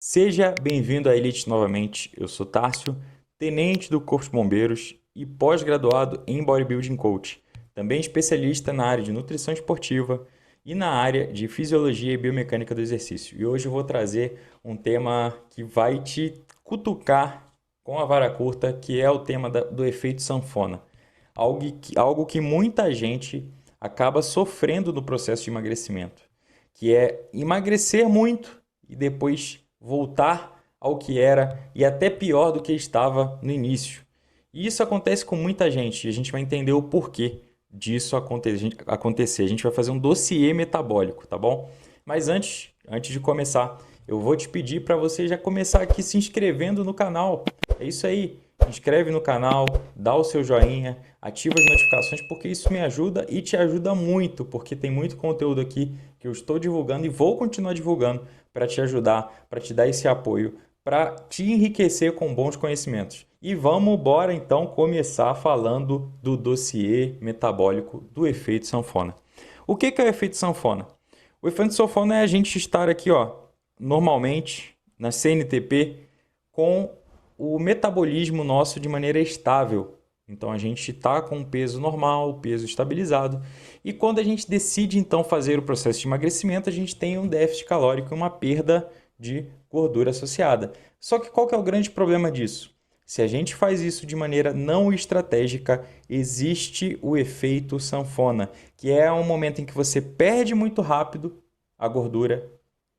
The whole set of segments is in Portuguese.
Seja bem-vindo à Elite novamente. Eu sou Tárcio, tenente do Corpo de Bombeiros e pós-graduado em Bodybuilding Coach, também especialista na área de nutrição esportiva e na área de fisiologia e biomecânica do exercício. E hoje eu vou trazer um tema que vai te cutucar com a vara curta, que é o tema do efeito sanfona. Algo que muita gente acaba sofrendo no processo de emagrecimento, que é emagrecer muito e depois voltar ao que era e até pior do que estava no início. E isso acontece com muita gente e a gente vai entender o porquê disso acontecer. A gente vai fazer um dossiê metabólico, tá bom? Mas antes de começar, eu vou te pedir para você já começar aqui se inscrevendo no canal. É isso aí. Inscreve no canal, dá o seu joinha, ativa as notificações, porque isso me ajuda e te ajuda muito, porque tem muito conteúdo aqui que eu estou divulgando e vou continuar divulgando para te ajudar, para te dar esse apoio, para te enriquecer com bons conhecimentos. E vamos embora então começar falando do dossiê metabólico do efeito sanfona. O que é o efeito sanfona? O efeito sanfona é a gente estar aqui, normalmente na CNTP com o metabolismo nosso de maneira estável. Então a gente está com um peso normal, peso estabilizado. E quando a gente decide então fazer o processo de emagrecimento, a gente tem um déficit calórico e uma perda de gordura associada. Só que qual que é o grande problema disso? Se a gente faz isso de maneira não estratégica, existe o efeito sanfona, que é um momento em que você perde muito rápido a gordura,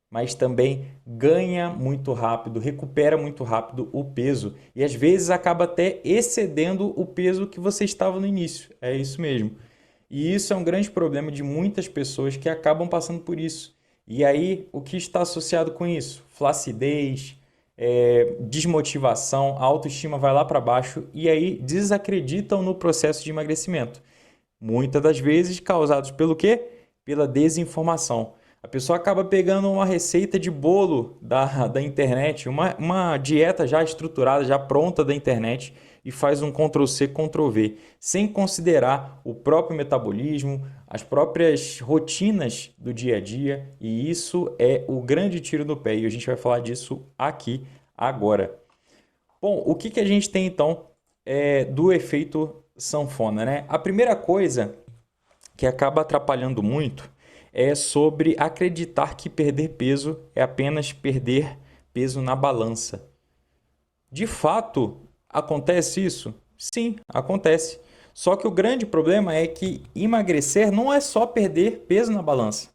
mas também ganha muito rápido, recupera muito rápido o peso e às vezes acaba até excedendo o peso que você estava no início. É isso mesmo. E isso é um grande problema de muitas pessoas que acabam passando por isso. E aí, o que está associado com isso? Flacidez, desmotivação, a autoestima vai lá para baixo e aí desacreditam no processo de emagrecimento. Muitas das vezes causados pelo quê? Pela desinformação. A pessoa acaba pegando uma receita de bolo da internet, uma dieta já estruturada, já pronta da internet e faz um Ctrl+C, Ctrl+V, sem considerar o próprio metabolismo, as próprias rotinas do dia a dia, e isso é o grande tiro no pé e a gente vai falar disso aqui agora. Bom, o que a gente tem então do efeito sanfona, né? A primeira coisa que acaba atrapalhando muito é sobre acreditar que perder peso é apenas perder peso na balança. De fato, acontece isso? Sim, acontece. Só que o grande problema é que emagrecer não é só perder peso na balança.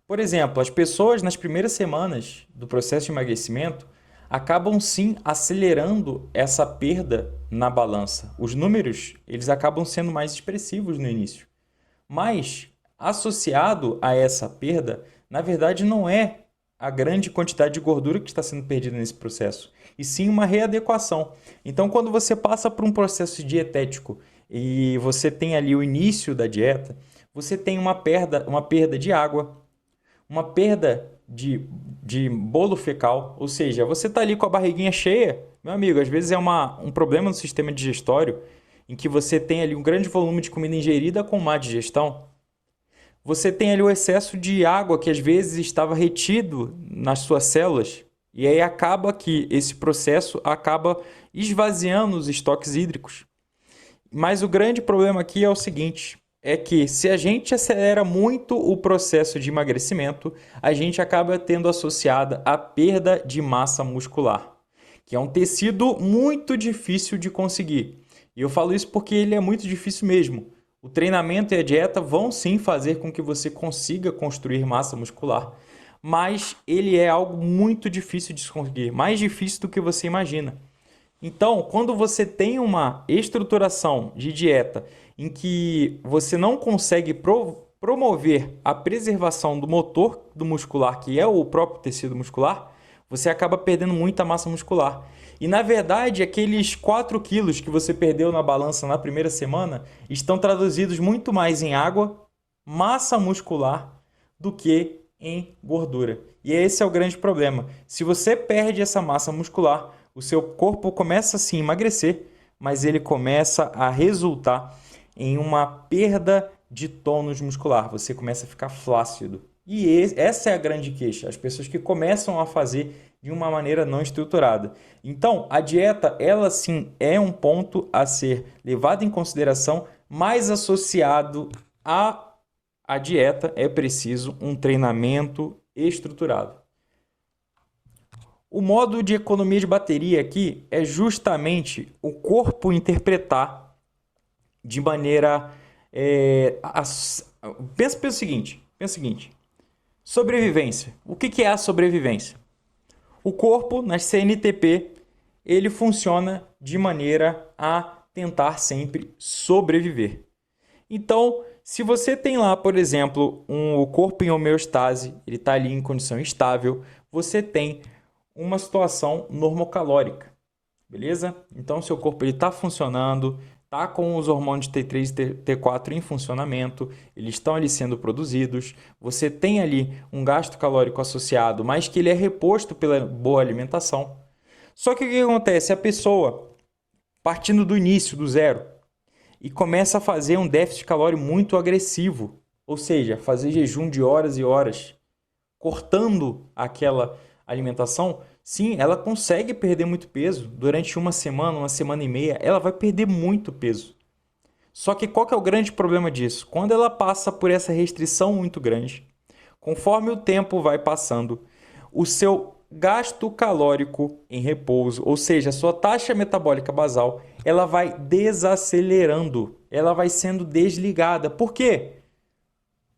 Por exemplo, as pessoas nas primeiras semanas do processo de emagrecimento acabam sim acelerando essa perda na balança. Os números, eles acabam sendo mais expressivos no início. Mas, associado a essa perda, na verdade não é a grande quantidade de gordura que está sendo perdida nesse processo, e sim uma readequação. Então, quando você passa por um processo dietético e você tem ali o início da dieta, você tem uma perda de água, uma perda de bolo fecal, ou seja, você está ali com a barriguinha cheia, meu amigo, às vezes é um problema no sistema digestório, em que você tem ali um grande volume de comida ingerida com má digestão. Você tem ali o excesso de água que às vezes estava retido nas suas células, e aí acaba que esse processo acaba esvaziando os estoques hídricos. Mas o grande problema aqui é o seguinte, é que se a gente acelera muito o processo de emagrecimento, a gente acaba tendo associada a perda de massa muscular, que é um tecido muito difícil de conseguir. E eu falo isso porque ele é muito difícil mesmo. O treinamento e a dieta vão sim fazer com que você consiga construir massa muscular, mas ele é algo muito difícil de se conseguir, mais difícil do que você imagina. Então, quando você tem uma estruturação de dieta em que você não consegue promover a preservação do motor do muscular, que é o próprio tecido muscular, você acaba perdendo muita massa muscular. E na verdade, aqueles 4 quilos que você perdeu na balança na primeira semana estão traduzidos muito mais em água, massa muscular, do que em gordura. E esse é o grande problema. Se você perde essa massa muscular, o seu corpo começa sim a emagrecer, mas ele começa a resultar em uma perda de tônus muscular. Você começa a ficar flácido. E essa é a grande queixa. As pessoas que começam a fazer de uma maneira não estruturada. Então, a dieta, ela sim é um ponto a ser levado em consideração, mas associado à dieta é preciso um treinamento estruturado. O modo de economia de bateria aqui é justamente o corpo interpretar de maneira... Pensa o seguinte, sobrevivência. O que é a sobrevivência? O corpo, na CNTP, ele funciona de maneira a tentar sempre sobreviver. Então, se você tem lá, por exemplo, o corpo em homeostase, ele está ali em condição estável, você tem uma situação normocalórica, beleza? Então, seu corpo está funcionando, está com os hormônios T3 e T4 em funcionamento, eles estão ali sendo produzidos, você tem ali um gasto calórico associado, mas que ele é reposto pela boa alimentação. Só que o que acontece? A pessoa, partindo do início, do zero, e começa a fazer um déficit calórico muito agressivo, ou seja, fazer jejum de horas e horas, cortando aquela alimentação, sim, ela consegue perder muito peso. Durante uma semana e meia, ela vai perder muito peso. Só que qual que é o grande problema disso? Quando ela passa por essa restrição muito grande, conforme o tempo vai passando, o seu gasto calórico em repouso, ou seja, a sua taxa metabólica basal, ela vai desacelerando, ela vai sendo desligada. Por quê?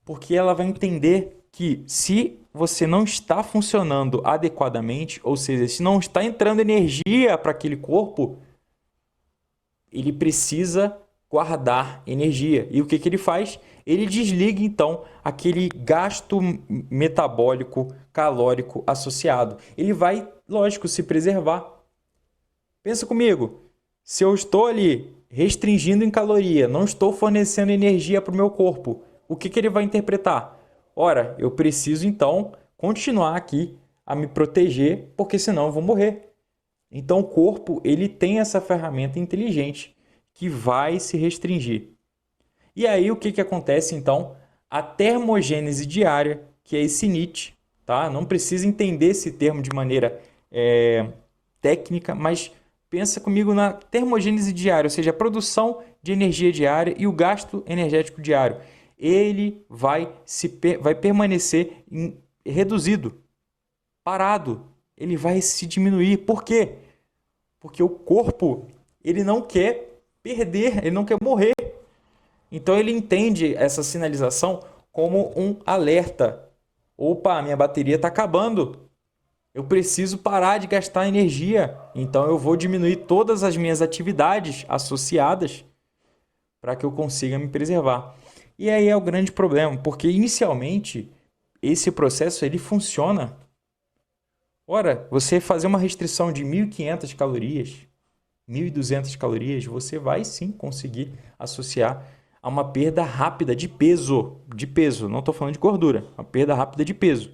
Porque ela vai entender que se você não está funcionando adequadamente, ou seja, se não está entrando energia para aquele corpo, ele precisa guardar energia. E o que ele faz? Ele desliga então aquele gasto metabólico calórico associado. Ele vai, lógico, se preservar. Pensa comigo, se eu estou ali restringindo em caloria, não estou fornecendo energia para o meu corpo, o que ele vai interpretar? Ora, eu preciso então continuar aqui a me proteger, porque senão eu vou morrer. Então o corpo ele tem essa ferramenta inteligente que vai se restringir. E aí o que acontece então? A termogênese diária, que é esse NEAT, tá? Não precisa entender esse termo de maneira técnica, mas pensa comigo na termogênese diária, ou seja, a produção de energia diária e o gasto energético diário. Ele vai permanecer reduzido, parado. Ele vai se diminuir. Por quê? Porque o corpo ele não quer perder, ele não quer morrer. Então ele entende essa sinalização como um alerta. Opa, minha bateria está acabando. Eu preciso parar de gastar energia. Então eu vou diminuir todas as minhas atividades associadas para que eu consiga me preservar. E aí é o grande problema, porque inicialmente esse processo ele funciona. Ora, você fazer uma restrição de 1.500 calorias, 1.200 calorias, você vai sim conseguir associar a uma perda rápida de peso. Não estou falando de gordura, uma perda rápida de peso.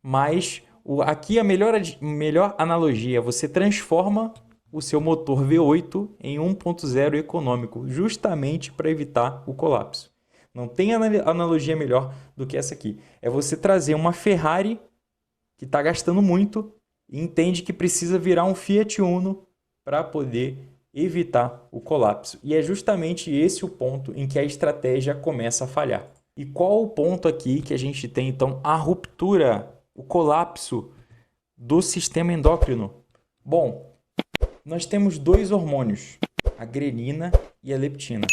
Mas aqui a melhor analogia, você transforma o seu motor V8 em 1.0 econômico, justamente para evitar o colapso. Não tem analogia melhor do que essa aqui. É você trazer uma Ferrari que está gastando muito e entende que precisa virar um Fiat Uno para poder evitar o colapso. E é justamente esse o ponto em que a estratégia começa a falhar. E qual o ponto aqui que a gente tem, então, a ruptura, o colapso do sistema endócrino? Bom, nós temos dois hormônios, a grelina e a leptina.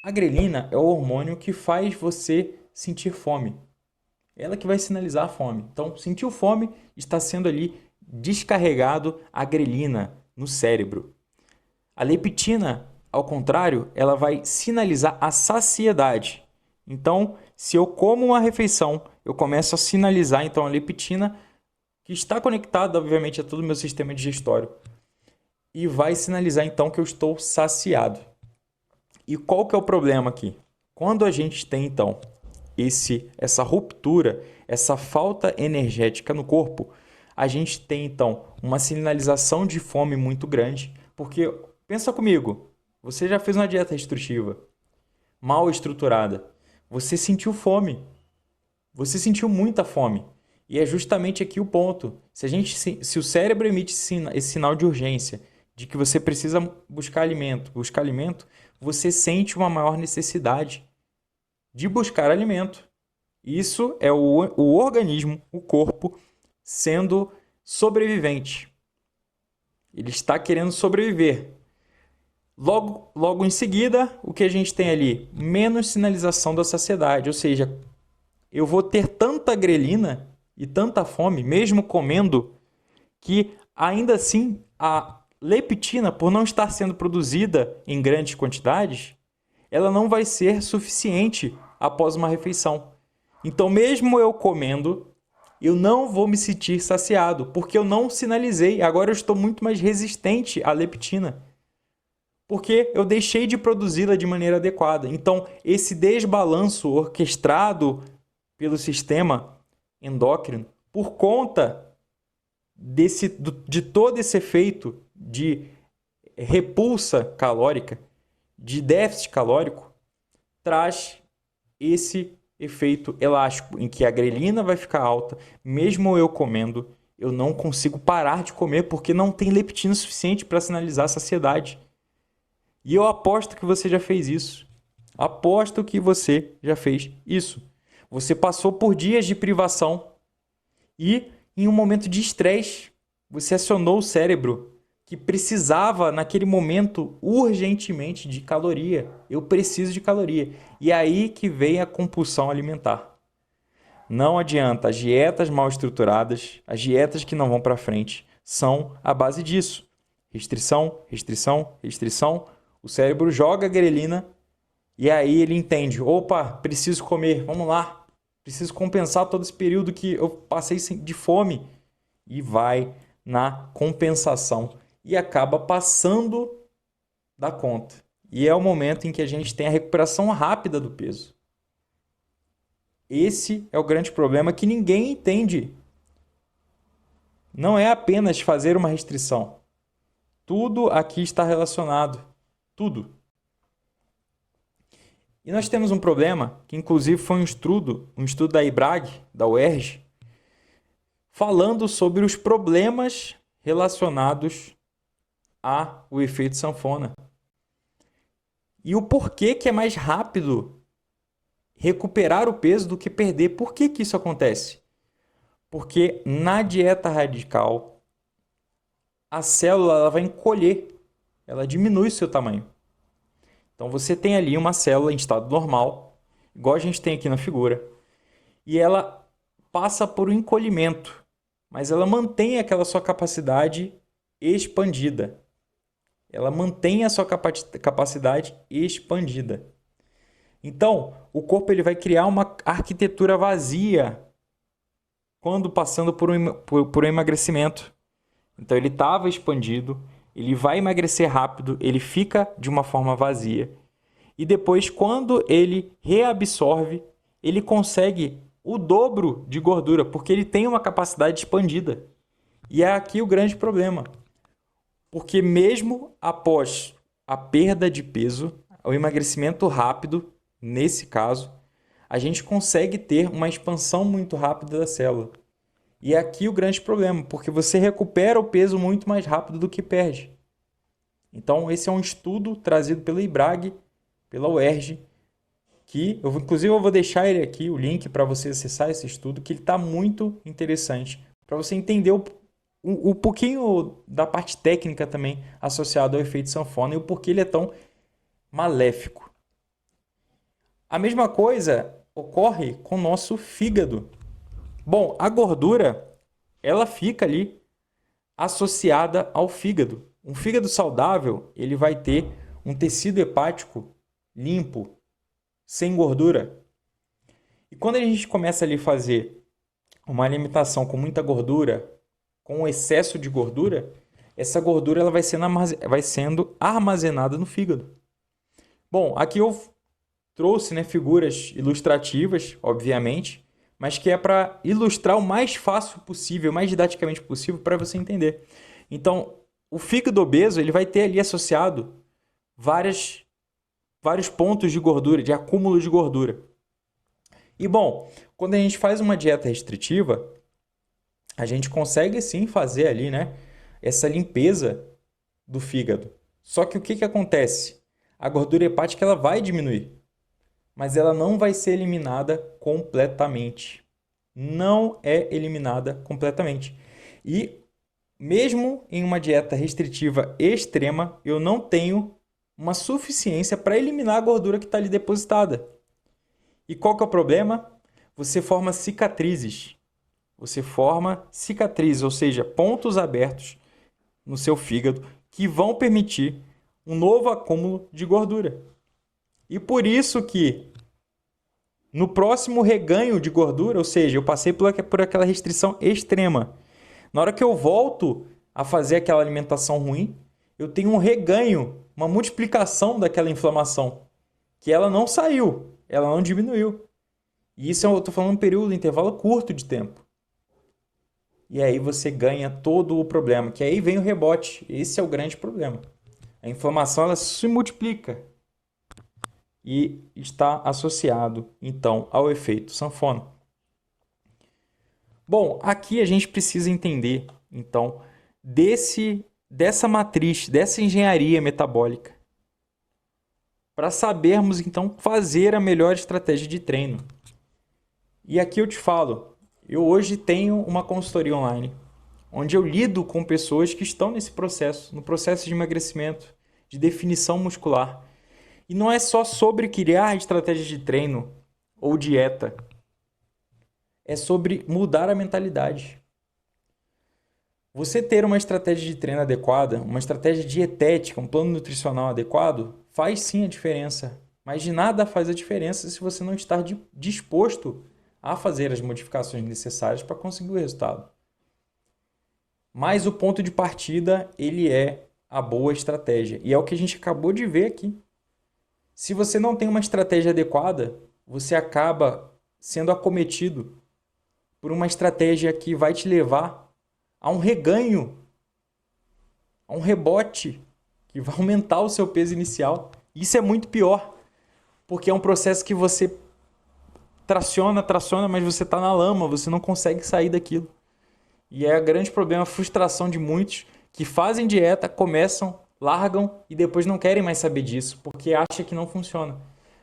A grelina é o hormônio que faz você sentir fome. Ela que vai sinalizar a fome. Então, sentiu fome, está sendo ali descarregado a grelina no cérebro. A leptina, ao contrário, ela vai sinalizar a saciedade. Então, se eu como uma refeição, eu começo a sinalizar então a leptina, que está conectada, obviamente, a todo o meu sistema digestório, e vai sinalizar então que eu estou saciado. E qual que é o problema aqui? Quando a gente tem então essa ruptura, essa falta energética no corpo, a gente tem então uma sinalização de fome muito grande, porque pensa comigo, você já fez uma dieta restritiva, mal estruturada, você sentiu fome, você sentiu muita fome. E é justamente aqui o ponto. Se o cérebro emite esse sinal de urgência, de que você precisa buscar alimento, você sente uma maior necessidade de buscar alimento. Isso é o organismo, o corpo, sendo sobrevivente. Ele está querendo sobreviver. Logo em seguida, o que a gente tem ali? Menos sinalização da saciedade, ou seja, eu vou ter tanta grelina e tanta fome, mesmo comendo, que ainda assim a leptina, por não estar sendo produzida em grandes quantidades, ela não vai ser suficiente após uma refeição. Então, mesmo eu comendo, eu não vou me sentir saciado, porque eu não sinalizei. Agora eu estou muito mais resistente à leptina, porque eu deixei de produzi-la de maneira adequada. Então, esse desbalanço orquestrado pelo sistema endócrino, por conta de todo esse efeito de repulsa calórica, de déficit calórico, traz esse efeito elástico, em que a grelina vai ficar alta, mesmo eu comendo, eu não consigo parar de comer porque não tem leptina suficiente para sinalizar a saciedade. E eu aposto que você já fez isso. Aposto que você já fez isso. Você passou por dias de privação e, em um momento de estresse, você acionou o cérebro que precisava, naquele momento, urgentemente de caloria. Eu preciso de caloria. E aí que vem a compulsão alimentar. Não adianta. As dietas mal estruturadas, as dietas que não vão para frente, são a base disso. Restrição, restrição, restrição. O cérebro joga a grelina e aí ele entende. Opa, preciso comer, vamos lá. Preciso compensar todo esse período que eu passei de fome. E vai na compensação e acaba passando da conta. E é o momento em que a gente tem a recuperação rápida do peso. Esse é o grande problema que ninguém entende. Não é apenas fazer uma restrição. Tudo aqui está relacionado. Tudo. E nós temos um problema, que inclusive foi um estudo da IBRAG, da UERJ, falando sobre os problemas relacionados ao efeito sanfona. E o porquê que é mais rápido recuperar o peso do que perder. Por que isso acontece? Porque na dieta radical, a célula ela vai encolher, ela diminui o seu tamanho. Então você tem ali uma célula em estado normal, igual a gente tem aqui na figura, e ela passa por um encolhimento, mas ela mantém aquela sua capacidade expandida. Ela mantém a sua capacidade expandida. Então, o corpo ele vai criar uma arquitetura vazia quando passando por um emagrecimento. Então, ele estava expandido, ele vai emagrecer rápido, ele fica de uma forma vazia. E depois, quando ele reabsorve, ele consegue o dobro de gordura, porque ele tem uma capacidade expandida. E é aqui o grande problema. Porque mesmo após a perda de peso, o emagrecimento rápido, nesse caso, a gente consegue ter uma expansão muito rápida da célula. E é aqui o grande problema, porque você recupera o peso muito mais rápido do que perde. Então, esse é um estudo trazido pela IBRAG, pela UERJ, que inclusive eu vou deixar ele aqui, o link para você acessar esse estudo, que ele está muito interessante, para você entender um pouquinho da parte técnica também associada ao efeito sanfona e o porquê ele é tão maléfico. A mesma coisa ocorre com o nosso fígado. Bom, a gordura, ela fica ali associada ao fígado. Um fígado saudável, ele vai ter um tecido hepático limpo, sem gordura. E quando a gente começa ali a fazer uma alimentação com muita gordura, com excesso de gordura, essa gordura ela vai sendo armazenada no fígado. Bom, aqui eu trouxe figuras ilustrativas, obviamente, mas que é para ilustrar o mais fácil possível, o mais didaticamente possível para você entender. Então, o fígado obeso ele vai ter ali associado vários pontos de gordura, de acúmulo de gordura. E bom, quando a gente faz uma dieta restritiva, a gente consegue sim fazer ali, né, essa limpeza do fígado. Só que o que acontece? A gordura hepática ela vai diminuir, mas ela não vai ser eliminada completamente. Não é eliminada completamente. E mesmo em uma dieta restritiva extrema, eu não tenho uma suficiência para eliminar a gordura que está ali depositada. E qual que é o problema? Você forma cicatrizes. Você forma cicatrizes, ou seja, pontos abertos no seu fígado que vão permitir um novo acúmulo de gordura. E por isso que no próximo reganho de gordura, ou seja, eu passei por aquela restrição extrema. Na hora que eu volto a fazer aquela alimentação ruim, eu tenho um reganho, uma multiplicação daquela inflamação, que ela não saiu, ela não diminuiu. E isso eu estou falando um período, um intervalo curto de tempo. E aí você ganha todo o problema, que aí vem o rebote. Esse é o grande problema. A inflamação ela se multiplica e está associado, então, ao efeito sanfona. Bom, aqui a gente precisa entender, então, dessa matriz, dessa engenharia metabólica, para sabermos, então, fazer a melhor estratégia de treino. E aqui eu te falo, eu hoje tenho uma consultoria online, onde eu lido com pessoas que estão nesse processo, no processo de emagrecimento, de definição muscular. E não é só sobre criar estratégias de treino ou dieta. É sobre mudar a mentalidade. Você ter uma estratégia de treino adequada, uma estratégia dietética, um plano nutricional adequado, faz sim a diferença. Mas de nada faz a diferença se você não estar disposto a fazer as modificações necessárias para conseguir o resultado. Mas o ponto de partida, ele é a boa estratégia. E é o que a gente acabou de ver aqui. Se você não tem uma estratégia adequada, você acaba sendo acometido por uma estratégia que vai te levar a um reganho, a um rebote, que vai aumentar o seu peso inicial. Isso é muito pior, porque é um processo que você traciona, mas você está na lama, você não consegue sair daquilo. E é o grande problema, a frustração de muitos que fazem dieta, começam, largam e depois não querem mais saber disso, porque acham que não funciona.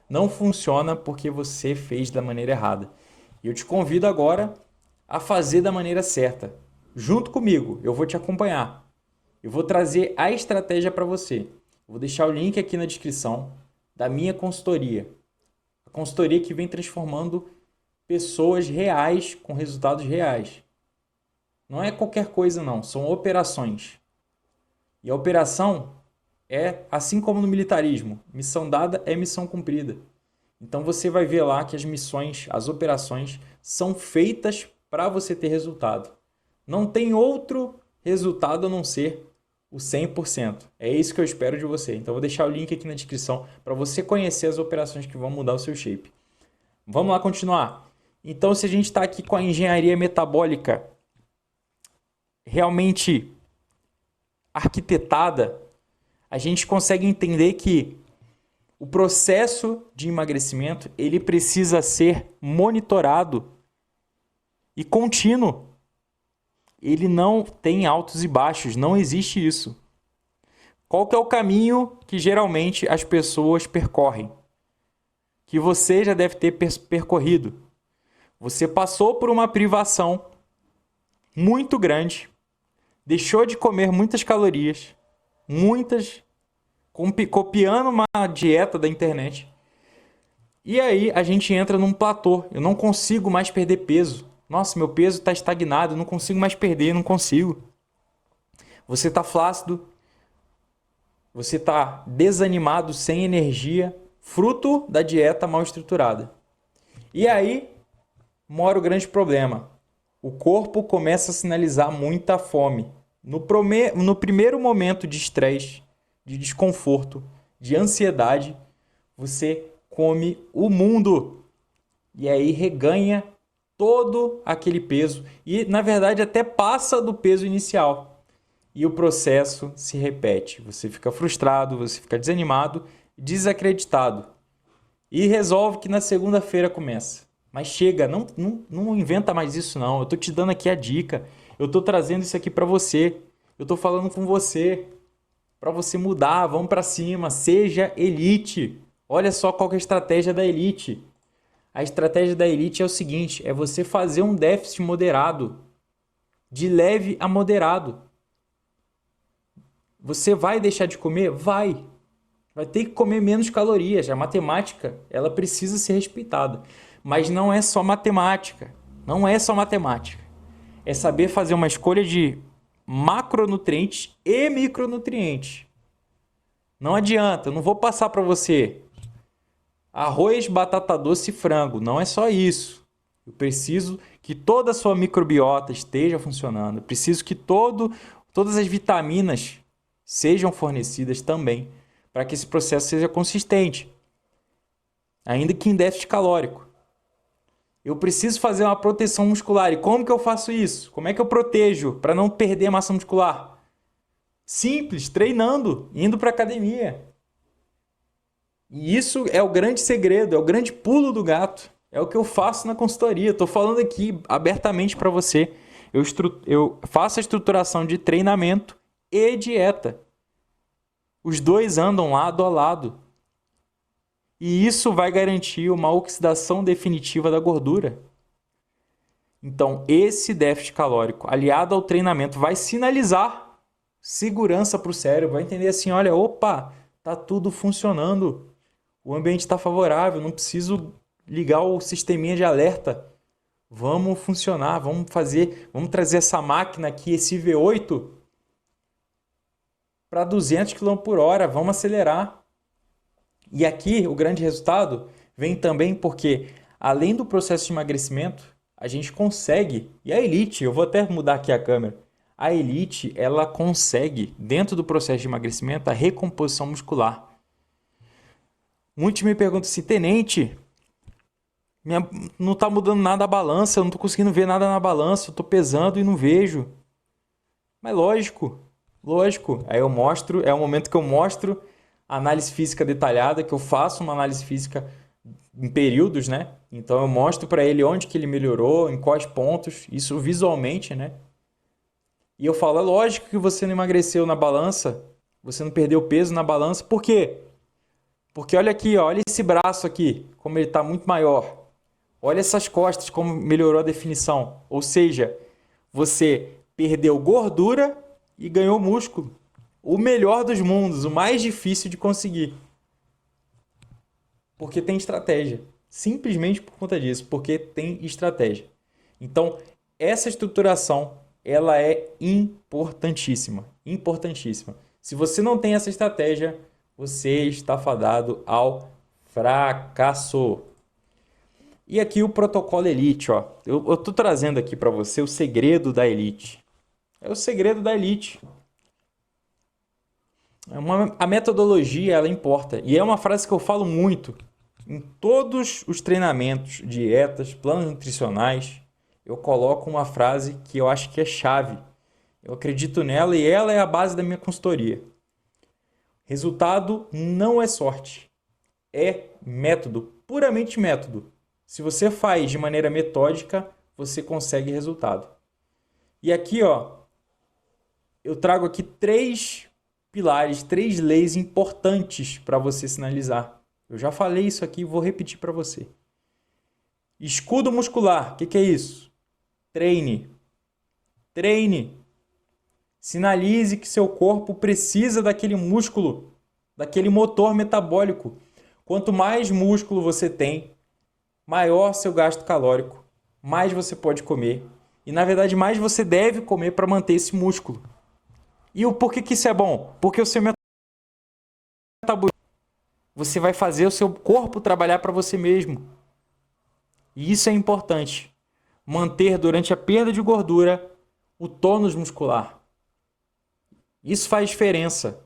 Não funciona porque você fez da maneira errada. E eu te convido agora a fazer da maneira certa. Junto comigo, eu vou te acompanhar. Eu vou trazer a estratégia para você. Eu vou deixar o link aqui na descrição da minha consultoria. A consultoria que vem transformando pessoas reais com resultados reais. Não é qualquer coisa não, são operações. E a operação é, assim como no militarismo, missão dada é missão cumprida. Então você vai ver lá que as missões, as operações são feitas para você ter resultado. Não tem outro resultado a não ser o 100%. É isso que eu espero de você. Então eu vou deixar o link aqui na descrição para você conhecer as operações que vão mudar o seu shape. Vamos lá continuar. Então se a gente está aqui com a engenharia metabólica realmente arquitetada, a gente consegue entender que o processo de emagrecimento ele precisa ser monitorado e contínuo. Ele não tem altos e baixos, não existe isso. Qual que é o caminho que geralmente as pessoas percorrem? Que você já deve ter percorrido. Você passou por uma privação muito grande, deixou de comer muitas calorias, copiando uma dieta da internet. E aí a gente entra num platô. Eu não consigo mais perder peso. Nossa, meu peso está estagnado, eu não consigo mais perder, não consigo. Você está flácido, você está desanimado, sem energia, fruto da dieta mal estruturada. E aí mora o grande problema. O corpo começa a sinalizar muita fome. No primeiro momento de estresse, de desconforto, de ansiedade, você come o mundo. E aí reganha todo aquele peso. E, na verdade, até passa do peso inicial. E o processo se repete. Você fica frustrado, você fica desanimado, desacreditado. E resolve que na segunda-feira começa. Mas chega, não inventa mais isso não. Eu estou te dando aqui a dica. Eu estou trazendo isso aqui para você. Eu estou falando com você. Para você mudar, vamos para cima. Seja elite. Olha só qual que é a estratégia da elite. A estratégia da elite é o seguinte, é você fazer um déficit moderado. De leve a moderado. Você vai deixar de comer? Vai. Vai ter que comer menos calorias. A matemática, ela precisa ser respeitada. Mas não é só matemática. Não é só matemática. É saber fazer uma escolha de macronutrientes e micronutrientes. Não adianta, eu não vou passar para você arroz, batata doce e frango. Não é só isso. Eu preciso que toda a sua microbiota esteja funcionando. Eu preciso que todas as vitaminas sejam fornecidas também para que esse processo seja consistente, ainda que em déficit calórico. Eu preciso fazer uma proteção muscular. E como que eu faço isso? Como é que eu protejo para não perder massa muscular? Simples, treinando, indo para a academia. E isso é o grande segredo, é o grande pulo do gato. É o que eu faço na consultoria. Estou falando aqui abertamente para você. Eu faço a estruturação de treinamento e dieta. Os dois andam lado a lado. E isso vai garantir uma oxidação definitiva da gordura. Então, esse déficit calórico, aliado ao treinamento, vai sinalizar segurança para o cérebro. Vai entender assim, olha, opa, tá tudo funcionando. O ambiente está favorável, não preciso ligar o sisteminha de alerta. Vamos funcionar, vamos trazer essa máquina aqui, esse V8, para 200 km por hora, vamos acelerar. E aqui o grande resultado vem também porque, além do processo de emagrecimento, a gente consegue, e a elite, eu vou até mudar aqui a câmera, a elite, ela consegue, dentro do processo de emagrecimento, a recomposição muscular. Muitos me perguntam assim, tenente, não está mudando nada a balança, eu não estou conseguindo ver nada na balança, eu estou pesando e não vejo. Mas lógico. Aí eu mostro, é o momento que eu mostro a análise física detalhada, que eu faço uma análise física em períodos, né? Então eu mostro para ele onde que ele melhorou, em quais pontos, isso visualmente, né? E eu falo, é lógico que você não emagreceu na balança, você não perdeu peso na balança, por quê? Porque olha aqui, ó, olha esse braço aqui, como ele está muito maior. Olha essas costas, como melhorou a definição. Ou seja, você perdeu gordura e ganhou músculo. O melhor dos mundos, o mais difícil de conseguir. Porque tem estratégia. Simplesmente por conta disso, porque tem estratégia. Então, essa estruturação, ela é importantíssima. Importantíssima. Se você não tem essa estratégia, você está fadado ao fracasso. E aqui o protocolo Elite, ó. Eu estou trazendo aqui para você o segredo da Elite. É o segredo da Elite. A metodologia, ela importa. E é uma frase que eu falo muito. Em todos os treinamentos, dietas, planos nutricionais, eu coloco uma frase que eu acho que é chave. Eu acredito nela e ela é a base da minha consultoria. Resultado não é sorte. É método, puramente método. Se você faz de maneira metódica, você consegue resultado. E aqui, ó, eu trago aqui 3 pilares, 3 leis importantes para você sinalizar. Eu já falei isso aqui e vou repetir para você. Escudo muscular, o que é isso? Treine. Treine. Sinalize que seu corpo precisa daquele músculo, daquele motor metabólico. Quanto mais músculo você tem, maior seu gasto calórico, mais você pode comer. E, na verdade, mais você deve comer para manter esse músculo. E o porquê que isso é bom? Porque o seu metabolismo, você vai fazer o seu corpo trabalhar para você mesmo. E isso é importante. Manter durante a perda de gordura o tônus muscular. Isso faz diferença.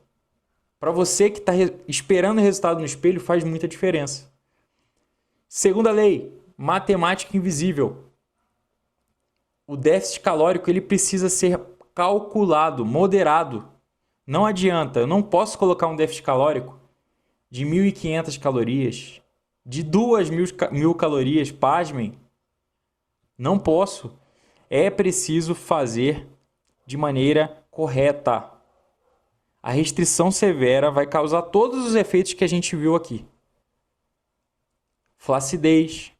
Para você que está esperando o resultado no espelho, faz muita diferença. Segunda lei, matemática invisível. O déficit calórico ele precisa ser calculado, moderado. Não adianta, eu não posso colocar um déficit calórico de 1.500 calorias, de 2.000 calorias, pasmem. Não posso. é preciso fazer de maneira correta. A restrição severa vai causar todos os efeitos que a gente viu aqui. Flacidez,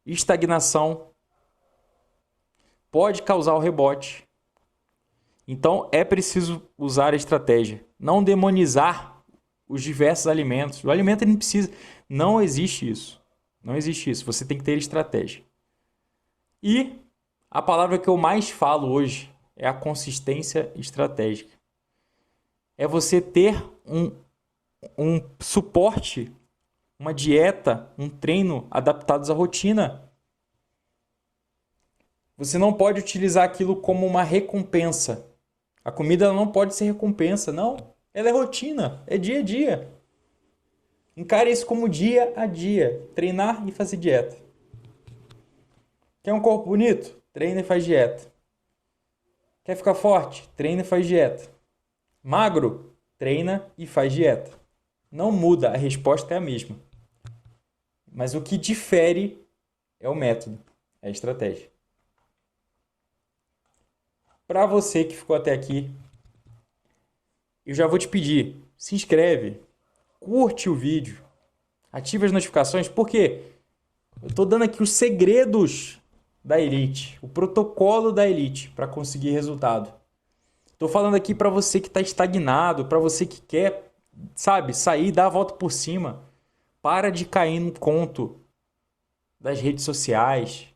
estagnação, pode causar o rebote. Então é preciso usar a estratégia, não demonizar os diversos alimentos. O alimento ele não precisa, não existe isso. Não existe isso, você tem que ter estratégia. E a palavra que eu mais falo hoje é a consistência estratégica. É você ter um suporte, uma dieta, um treino adaptados à rotina. Você não pode utilizar aquilo como uma recompensa. A comida não pode ser recompensa, não. Ela é rotina, é dia a dia. Encare isso como dia a dia. Treinar e fazer dieta. Quer um corpo bonito? Treina e faz dieta. Quer ficar forte? Treina e faz dieta. Magro? Treina e faz dieta. Não muda, a resposta é a mesma. Mas o que difere é o método, é a estratégia. Para você que ficou até aqui, eu já vou te pedir, se inscreve, curte o vídeo, ative as notificações, porque eu estou dando aqui os segredos da elite, o protocolo da elite para conseguir resultado. Estou falando aqui para você que está estagnado, para você que quer, sabe, sair, dar a volta por cima. Para de cair no conto das redes sociais,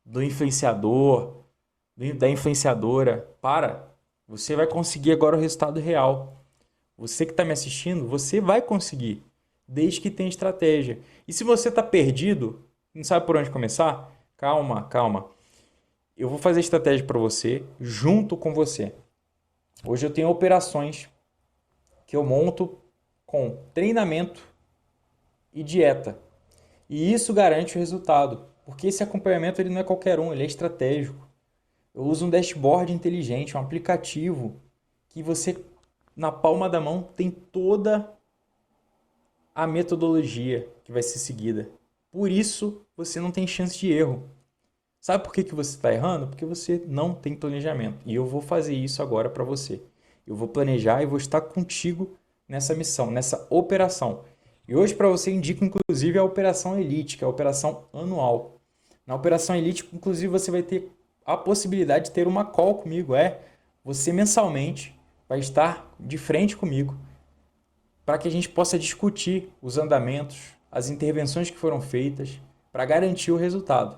do influenciador, da influenciadora. Para. Você vai conseguir agora o resultado real. Você que está me assistindo, você vai conseguir, desde que tenha estratégia. E se você está perdido, não sabe por onde começar, calma, calma. Eu vou fazer estratégia para você, junto com você. Hoje eu tenho operações que eu monto com treinamento e dieta. E isso garante o resultado, porque esse acompanhamento ele não é qualquer um, ele é estratégico. Eu uso um dashboard inteligente, um aplicativo que você, na palma da mão, tem toda a metodologia que vai ser seguida. Por isso, você não tem chance de erro. Sabe por que você está errando? Porque você não tem planejamento. E eu vou fazer isso agora para você. Eu vou planejar e vou estar contigo nessa missão, nessa operação. E hoje para você indico inclusive a Operação Elite, que é a operação anual. Na Operação Elite, inclusive, você vai ter a possibilidade de ter uma call comigo. Você mensalmente vai estar de frente comigo para que a gente possa discutir os andamentos, as intervenções que foram feitas para garantir o resultado.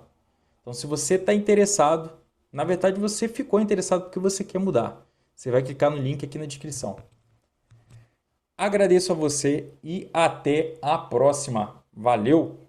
Então, se você está interessado, na verdade você ficou interessado porque você quer mudar. Você vai clicar no link aqui na descrição. Agradeço a você e até a próxima. Valeu!